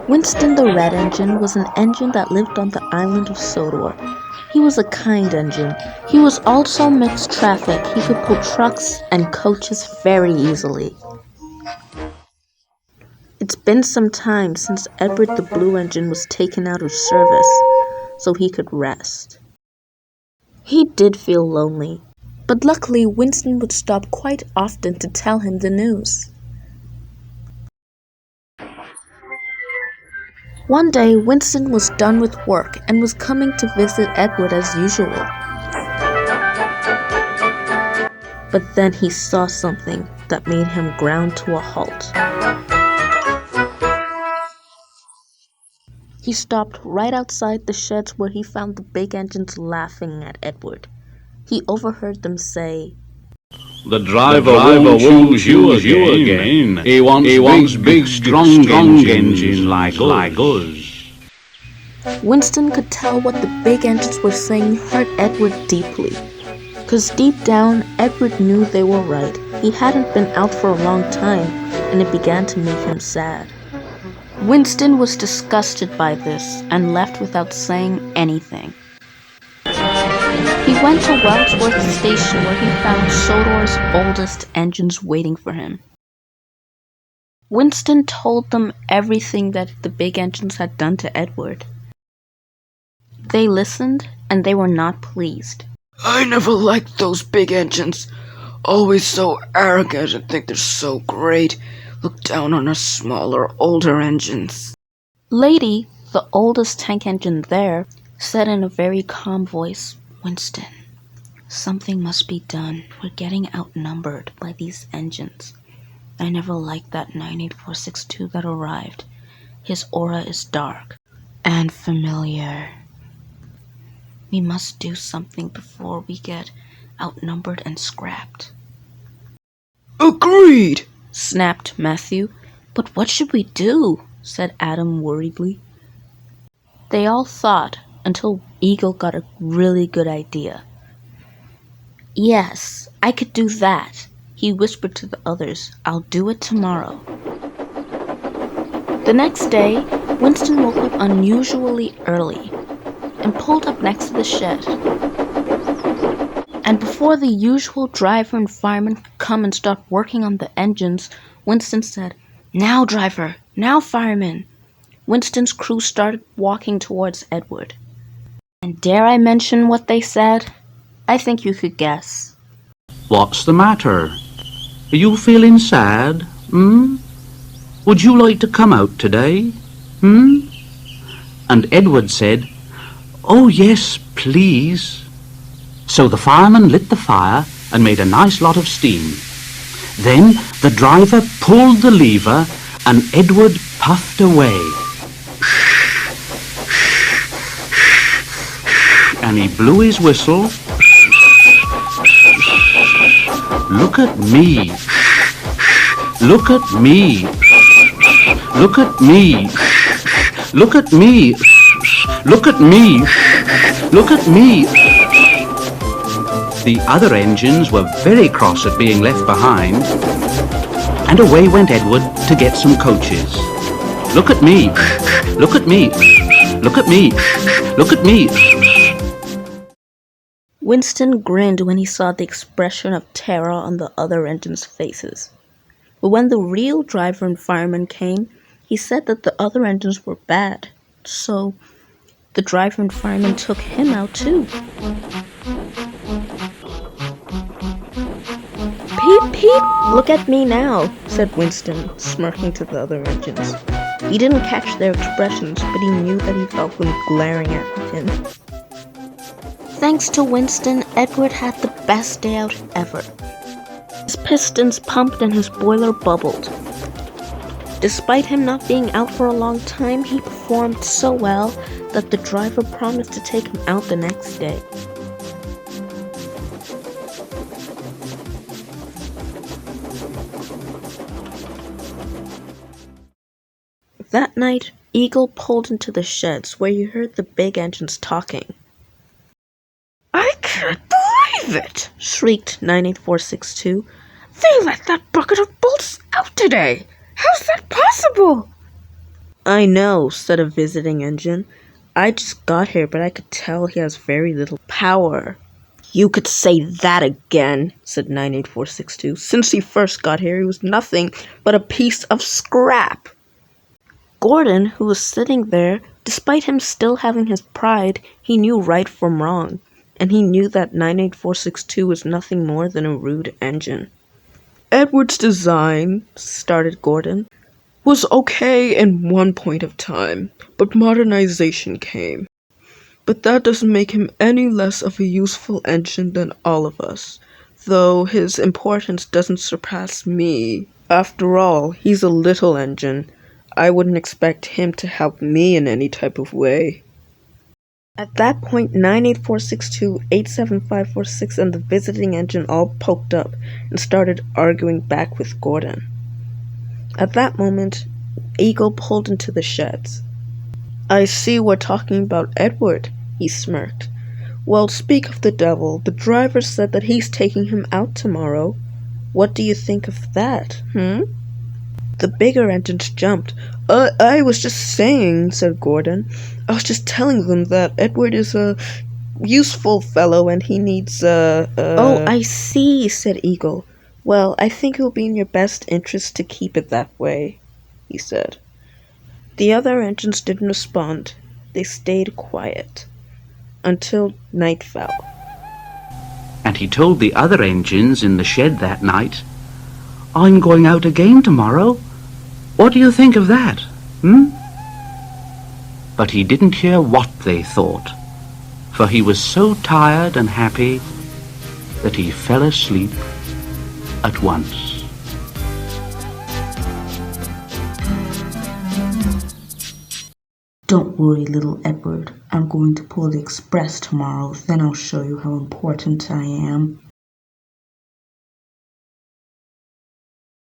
Winston the Red Engine was an engine that lived on the island of Sodor. He was a kind engine. He was also mixed traffic. He could pull trucks and coaches very easily. It's been some time since Edward the Blue Engine was taken out of service, so he could rest. He did feel lonely, but luckily Winston would stop quite often to tell him the news. One day, Winston was done with work and was coming to visit Edward as usual. But then he saw something that made him ground to a halt. He stopped right outside the sheds where he found the big engines laughing at Edward. He overheard them say, The driver won't choose you again. He wants big, strong engine like us. Winston could tell what the big engines were saying hurt Edward deeply. 'Cause deep down, Edward knew they were right. He hadn't been out for a long time, and it began to make him sad. Winston was disgusted by this and left without saying anything. He went to Wellsworth Station where he found Sodor's oldest engines waiting for him. Winston told them everything that the big engines had done to Edward. They listened, and they were not pleased. I never liked those big engines. Always so arrogant and think they're so great. Look down on us smaller, older engines. Lady, the oldest tank engine there, said in a very calm voice, Winston, something must be done. We're getting outnumbered by these engines. I never liked that 98462 that arrived. His aura is dark and familiar. We must do something before we get outnumbered and scrapped. Agreed, snapped Matthew. But what should we do? Said Adam worriedly. They all thought until Eagle got a really good idea. Yes, I could do that, he whispered to the others. I'll do it tomorrow. The next day, Winston woke up unusually early and pulled up next to the shed. And before the usual driver and fireman could come and start working on the engines, Winston said, Now, driver, now, fireman. Winston's crew started walking towards Edward. And dare I mention what they said? I think you could guess. What's the matter? Are you feeling sad? Would you like to come out today? And Edward said, Oh yes, please. So the fireman lit the fire and made a nice lot of steam. Then the driver pulled the lever and Edward puffed away. And he blew his whistle. Look at me. Look at me. Look at me. Look at me. Look at me. Look at me. The other engines were very cross at being left behind, and away went Edward to get some coaches. Look at me. Look at me. Look at me. Look at me. Winston grinned when he saw the expression of terror on the other engines' faces. But when the real driver and fireman came, he said that the other engines were bad. So the driver and fireman took him out too. Peep, peep, look at me now, said Winston, smirking to the other engines. He didn't catch their expressions, but he knew that he felt them glaring at him. Thanks to Winston, Edward had the best day out ever. His pistons pumped and his boiler bubbled. Despite him not being out for a long time, he performed so well that the driver promised to take him out the next day. That night, Eagle pulled into the sheds where you heard the big engines talking. I can't believe it, shrieked 98462. They let that bucket of bolts out today. How's that possible? I know, said a visiting engine. I just got here, but I could tell he has very little power. You could say that again, said 98462. Since he first got here, he was nothing but a piece of scrap. Gordon, who was sitting there, despite him still having his pride, he knew right from wrong, and he knew that 98462 was nothing more than a rude engine. Edward's design, started Gordon, was okay in one point of time, but modernization came. But that doesn't make him any less of a useful engine than all of us, though his importance doesn't surpass me. After all, he's a little engine. I wouldn't expect him to help me in any type of way. At that point, 98462, 87546, and the visiting engine all poked up and started arguing back with Gordon. At that moment, Eagle pulled into the sheds. I see we're talking about Edward, he smirked. Well, speak of the devil, the driver said that he's taking him out tomorrow. What do you think of that, The bigger engines jumped. I was just saying, said Gordon. I was just telling them that Edward is a useful fellow and he needs Oh, I see, said Eagle. Well, I think it will be in your best interest to keep it that way, he said. The other engines didn't respond. They stayed quiet until night fell. And he told the other engines in the shed that night, I'm going out again tomorrow. What do you think of that, But he didn't hear what they thought, for he was so tired and happy that he fell asleep at once. Don't worry, little Edward. I'm going to pull the express tomorrow. Then I'll show you how important I am.